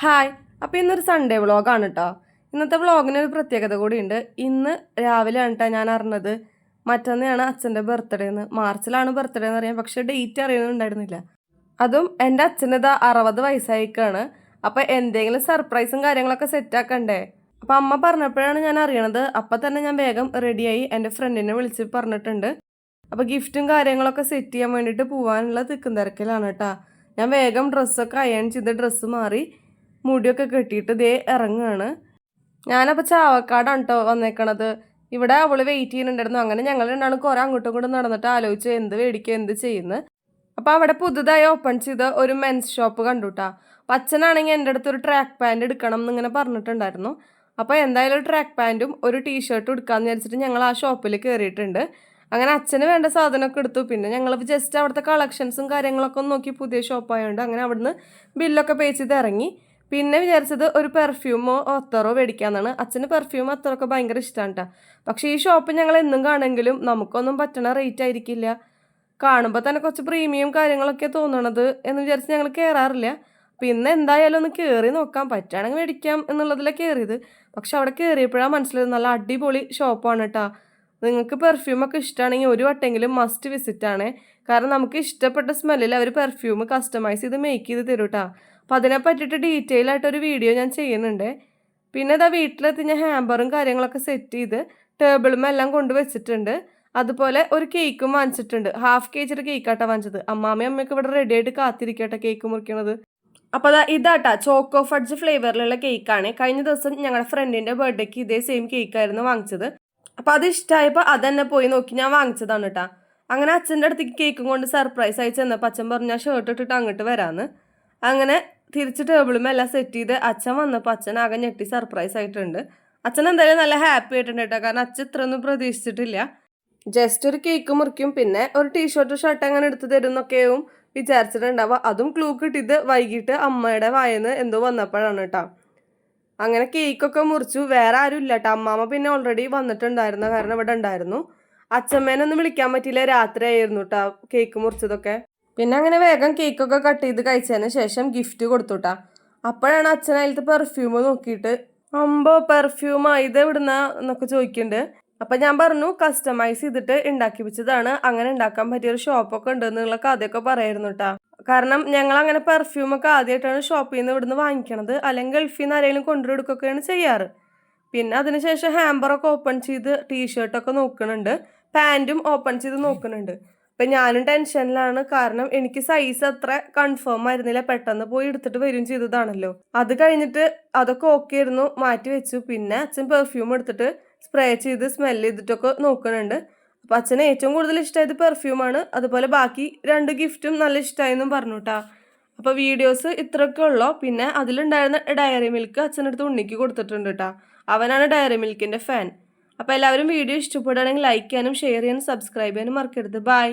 Hi. അപ്പോൾ ഇന്നൊരു Sunday വ്ളോഗാണ് കേട്ടോ. ഇന്നത്തെ വ്ളോഗിനൊരു പ്രത്യേകത കൂടിയുണ്ട്. ഇന്ന് രാവിലെയാണ് കേട്ടോ ഞാൻ അറിഞ്ഞത് മറ്റന്നാണ് അച്ഛൻ്റെ ബർത്ത്ഡേ എന്ന്. മാർച്ചിലാണ് ബർത്ത്ഡേ എന്ന് അറിയാം, പക്ഷേ ഡേറ്റ് അറിയുന്നുണ്ടായിരുന്നില്ല. അതും എൻ്റെ അച്ഛനിതാ 60 വയസ്സായിക്കാണ്. അപ്പോൾ എന്തെങ്കിലും സർപ്രൈസും കാര്യങ്ങളൊക്കെ സെറ്റാക്കണ്ടേ. അപ്പോൾ അമ്മ പറഞ്ഞപ്പോഴാണ് ഞാൻ അറിയണത്. അപ്പം തന്നെ ഞാൻ വേഗം റെഡിയായി എൻ്റെ ഫ്രണ്ടിനെ വിളിച്ച് പറഞ്ഞിട്ടുണ്ട്. അപ്പോൾ ഗിഫ്റ്റും കാര്യങ്ങളൊക്കെ സെറ്റ് ചെയ്യാൻ വേണ്ടിയിട്ട് പോകാനുള്ള തിക്കും തിരക്കിലാണ് കേട്ടോ. ഞാൻ വേഗം ഡ്രസ്സൊക്കെ അയൺ ചെയ്ത് ഡ്രസ്സ് മാറി മുടിയൊക്കെ കെട്ടിയിട്ട് ദേ ഇറങ്ങുകയാണ്. ഞാനപ്പോൾ ചാവക്കാടാണ് കേട്ടോ വന്നേക്കണത്. ഇവിടെ അവൾ വെയിറ്റ് ചെയ്യുന്നുണ്ടായിരുന്നു. അങ്ങനെ ഞങ്ങൾ രണ്ടാളും കുറേ അങ്ങോട്ടും ഇങ്ങോട്ടും നടന്നിട്ട് ആലോചിച്ച് എന്ത് മേടിക്കുക എന്ത് ചെയ്യുന്നത്. അപ്പോൾ അവിടെ പുതുതായി ഓപ്പൺ ചെയ്ത ഒരു മെൻസ് ഷോപ്പ് കണ്ടു കേട്ടോ. അപ്പം അച്ഛനാണെങ്കിൽ എൻ്റെ അടുത്ത് ഒരു ട്രാക്ക് പാൻറ് എടുക്കണം എന്നിങ്ങനെ പറഞ്ഞിട്ടുണ്ടായിരുന്നു. അപ്പോൾ എന്തായാലും ഒരു ട്രാക്ക് പാൻറ്റും ഒരു ടീഷർട്ടും എടുക്കാമെന്ന് വിചാരിച്ചിട്ട് ഞങ്ങൾ ആ ഷോപ്പിൽ കയറിയിട്ടുണ്ട്. അങ്ങനെ അച്ഛന് വേണ്ട സാധനമൊക്കെ എടുത്തു. പിന്നെ ഞങ്ങൾ ജസ്റ്റ് അവിടുത്തെ കളക്ഷൻസും കാര്യങ്ങളൊക്കെ ഒന്ന് നോക്കി, പുതിയ ഷോപ്പായതുകൊണ്ട് അങ്ങനെ അവിടുന്ന് ബില്ലൊക്കെ പേ ചെയ്ത് ഇറങ്ങി. പിന്നെ വിചാരിച്ചത് ഒരു പെർഫ്യൂമോ അത്തറോ മേടിക്കാമെന്നാണ്. അച്ഛന് പെർഫ്യൂം അത്തറൊക്കെ ഭയങ്കര ഇഷ്ടമാണ് കേട്ടോ. പക്ഷേ ഈ ഷോപ്പ് ഞങ്ങൾ എന്നും കാണെങ്കിലും നമുക്കൊന്നും പറ്റണ റേറ്റ് ആയിരിക്കില്ല. കാണുമ്പോൾ തന്നെ കുറച്ച് പ്രീമിയം കാര്യങ്ങളൊക്കെ തോന്നണത് എന്ന് വിചാരിച്ച് ഞങ്ങൾ കയറാറില്ല. പിന്നെ എന്തായാലും ഒന്ന് കയറി നോക്കാം, പറ്റുകയാണെങ്കിൽ മേടിക്കാം എന്നുള്ളതിലാണ് കയറിയത്. പക്ഷെ അവിടെ കയറിയപ്പോഴാണ് മനസ്സിലായത് നല്ല അടിപൊളി ഷോപ്പാണ് കേട്ടോ. നിങ്ങൾക്ക് പെർഫ്യൂമൊക്കെ ഇഷ്ടമാണെങ്കിൽ ഒരു വട്ടെങ്കിലും മസ്റ്റ് വിസിറ്റാണ്. കാരണം നമുക്ക് ഇഷ്ടപ്പെട്ട സ്മെല്ലിൽ അവർ പെർഫ്യൂം കസ്റ്റമൈസ് ചെയ്ത് മേക്ക് ചെയ്ത് തരും കേട്ടോ. അപ്പം അതിനെ പറ്റിയിട്ട് ഡീറ്റെയിൽ ആയിട്ടൊരു വീഡിയോ ഞാൻ ചെയ്യുന്നുണ്ട്. പിന്നെ ഇതാ വീട്ടിലെത്തി ഞാൻ ഹാമ്പറും കാര്യങ്ങളൊക്കെ സെറ്റ് ചെയ്ത് ടേബിളുമെല്ലാം കൊണ്ടുവച്ചിട്ടുണ്ട്. അതുപോലെ ഒരു കേക്കും വാങ്ങിച്ചിട്ടുണ്ട്. ഹാഫ് കേജിയുടെ കേക്കാട്ടോ വാങ്ങിച്ചത്. അമ്മാമ്മയും അമ്മയൊക്കെ ഇവിടെ റെഡി ആയിട്ട് കാത്തിരിക്കട്ടെ കേക്ക് മുറിക്കണത്. അപ്പോൾ ഇതാട്ടാ ചോക്കോ ഫഡ്ജ് ഫ്ലേവറിലുള്ള കേക്കാണ്. കഴിഞ്ഞ ദിവസം ഞങ്ങളുടെ ഫ്രണ്ടിൻ്റെ ബർത്ത്ഡേക്ക് ഇതേ സെയിം കേക്കായിരുന്നു വാങ്ങിച്ചത്. അപ്പോൾ അത് ഇഷ്ടമായപ്പോൾ അതന്നെ പോയി നോക്കി ഞാൻ വാങ്ങിച്ചതാണ് കേട്ടോ. അങ്ങനെ അച്ഛൻ്റെ അടുത്തേക്ക് കേക്കും കൊണ്ട് സർപ്രൈസ് ആയി ചെന്നപ്പോൾ അച്ഛൻ പറഞ്ഞു ഞാൻ ഷർട്ട് ഇട്ടിട്ട് അങ്ങോട്ട് വരാമെന്ന്. അങ്ങനെ തിരിച്ച് ടേബിളും എല്ലാം സെറ്റ് ചെയ്ത് അച്ഛൻ വന്നപ്പോൾ അച്ഛൻ ആകെ ഞെട്ടി സർപ്രൈസ് ആയിട്ടുണ്ട്. അച്ഛൻ എന്തായാലും നല്ല ഹാപ്പി ആയിട്ടുണ്ട് കേട്ടോ. കാരണം അച്ഛൻ ഇത്രയൊന്നും പ്രതീക്ഷിച്ചിട്ടില്ല. ജസ്റ്റ് ഒരു കേക്ക് മുറിക്കും പിന്നെ ഒരു ടീഷർട്ട് ഷർട്ട് അങ്ങനെ എടുത്ത് തരും എന്നൊക്കെയും വിചാരിച്ചിട്ടുണ്ടാവുക. അതും ക്ലൂ കിട്ടിയത് വൈകിട്ട് അമ്മയുടെ വായന്ന് എന്തോ വന്നപ്പോഴാണ് കേട്ടോ. അങ്ങനെ കേക്കൊക്കെ മുറിച്ചു. വേറെ ആരും ഇല്ല കേട്ടോ. അമ്മാമ്മ പിന്നെ ഓൾറെഡി വന്നിട്ടുണ്ടായിരുന്നു, കാരണം ഇവിടെ ഉണ്ടായിരുന്നു. അച്ഛമ്മേനൊന്നും വിളിക്കാൻ പറ്റിയില്ല, രാത്രി ആയിരുന്നു കേട്ടോ കേക്ക് മുറിച്ചതൊക്കെ. പിന്നെ അങ്ങനെ വേഗം കേക്കൊക്കെ കട്ട് ചെയ്ത് കഴിച്ചതിന് ശേഷം ഗിഫ്റ്റ് കൊടുത്തുട്ടാ. അപ്പോഴാണ് അച്ഛൻ അതിലത്തെ പെർഫ്യൂം നോക്കിയിട്ട് അമ്പോ പെർഫ്യൂമാ ഇത് എവിടുന്ന എന്നൊക്കെ ചോദിക്കുന്നുണ്ട്. അപ്പം ഞാൻ പറഞ്ഞു കസ്റ്റമൈസ് ചെയ്തിട്ട് ഉണ്ടാക്കി വെച്ചതാണ്, അങ്ങനെ ഉണ്ടാക്കാൻ പറ്റിയൊരു ഷോപ്പൊക്കെ ഉണ്ട് എന്നുള്ള കഥയൊക്കെ പറയായിരുന്നു കേട്ടാ. കാരണം ഞങ്ങൾ അങ്ങനെ പെർഫ്യൂമൊക്കെ ആദ്യമായിട്ടാണ് ഷോപ്പിൽ നിന്ന് ഇവിടുന്ന് വാങ്ങിക്കണത്, അല്ലെങ്കിൽ ഗൾഫിൽ നിന്ന് ആരെങ്കിലും കൊണ്ടുവരുക്കൊക്കെയാണ് ചെയ്യാറ്. പിന്നെ അതിനുശേഷം ഹാമ്പറൊക്കെ ഓപ്പൺ ചെയ്ത് ടീഷർട്ടൊക്കെ നോക്കുന്നുണ്ട്, പാൻറ്റും ഓപ്പൺ ചെയ്ത് നോക്കുന്നുണ്ട്. അപ്പം ഞാനും ടെൻഷനിലാണ്, കാരണം എനിക്ക് സൈസ് അത്ര കൺഫേം ആയിരുന്നില്ല. പെട്ടെന്ന് പോയി എടുത്തിട്ട് വരും ചെയ്തതാണല്ലോ. അത് കഴിഞ്ഞിട്ട് അതൊക്കെ ഓക്കെ ആയിരുന്നു, മാറ്റി വെച്ചു. പിന്നെ അച്ഛൻ പെർഫ്യൂം എടുത്തിട്ട് സ്പ്രേ ചെയ്ത് സ്മെല്ല് ചെയ്തിട്ടൊക്കെ നോക്കുന്നുണ്ട്. അപ്പം അച്ഛന് ഏറ്റവും കൂടുതൽ ഇഷ്ടമായത് പെർഫ്യൂമാണ്. അതുപോലെ ബാക്കി 2 ഗിഫ്റ്റും നല്ല ഇഷ്ടമായെന്നും പറഞ്ഞു കേട്ടോ. അപ്പോൾ വീഡിയോസ് ഇത്രയൊക്കെ ഉള്ളൂ. പിന്നെ അതിലുണ്ടായിരുന്ന ഡയറി മിൽക്ക് അച്ഛനടുത്ത് ഉണ്ണിക്ക് കൊടുത്തിട്ടുണ്ട് കേട്ടോ. അവനാണ് ഡയറി മിൽക്കിൻ്റെ ഫാൻ. അപ്പോൾ എല്ലാവരും വീഡിയോ ഇഷ്ടപ്പെടുകയാണെങ്കിൽ ലൈക്ക് ചെയ്യാനും ഷെയർ ചെയ്യാനും സബ്സ്ക്രൈബ് ചെയ്യാനും മറക്കരുത്. ബൈ.